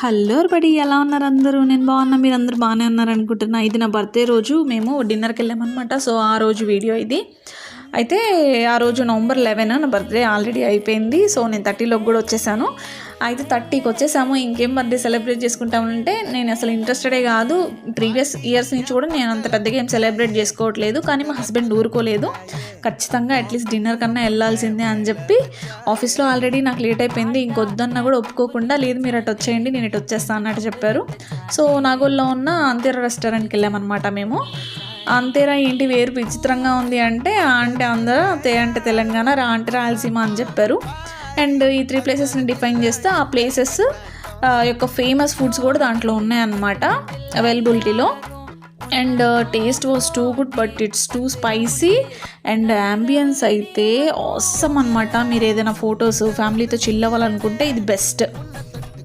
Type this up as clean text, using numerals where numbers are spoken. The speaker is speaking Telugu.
హలో బడి ఎలా ఉన్నారు అందరూ? నేను బాగున్నా, మీరు అందరూ బాగానే ఉన్నారు అనుకుంటున్నా. ఇది నా బర్త్డే రోజు మేము డిన్నర్కి వెళ్ళామన్నమాట. సో ఆ రోజు వీడియో ఇది. అయితే ఆ రోజు November 11 నా బర్త్డే ఆల్రెడీ అయిపోయింది. సో నేను 30లోకి కూడా వచ్చేసాను. అయితే 30కి వచ్చేసాము. ఇంకేం బర్త్డే సెలబ్రేట్ చేసుకుంటామంటే నేను అసలు ఇంట్రెస్టెడే కాదు. ప్రీవియస్ ఇయర్స్ నుంచి కూడా నేను అంత పెద్దగా ఏం సెలబ్రేట్ చేసుకోవట్లేదు. కానీ మా హస్బెండ్ ఊరుకోలేదు, ఖచ్చితంగా అట్లీస్ట్ డిన్నర్ కన్నా వెళ్ళాల్సిందే అని చెప్పి ఆఫీస్లో ఆల్రెడీ నాకు లేట్ అయిపోయింది, ఇంకొద్దన్నా కూడా ఒప్పుకోకుండా లేదు మీరు అటు వచ్చేయండి నేను ఇటు వచ్చేస్తాను అన్నట్టు చెప్పారు. సో నాగోల్లో ఉన్న అంతేరా రెస్టారెంట్కి వెళ్ళామన్నమాట మేము. అంతేరా ఏంటి వేరు విచిత్రంగా ఉంది అంటే అంటే అందరూ తే అంటే తెలంగాణ, రా అంటే రాయలసీమ అని చెప్పారు. అండ్ ఈ 3 ప్లేసెస్ని డిఫైన్ చేస్తే ఆ ప్లేసెస్ యొక్క ఫేమస్ ఫుడ్స్ కూడా దాంట్లో ఉన్నాయన్నమాట అవైలబిలిటీలో. And taste was too good but it's two spicy. And ambience అయితే ఆసమ్ అనమాట. మీరు ఏదైనా ఫొటోస్ ఫ్యామిలీతో చిల్ అవ్వాలనుకుంటే ఇది బెస్ట్.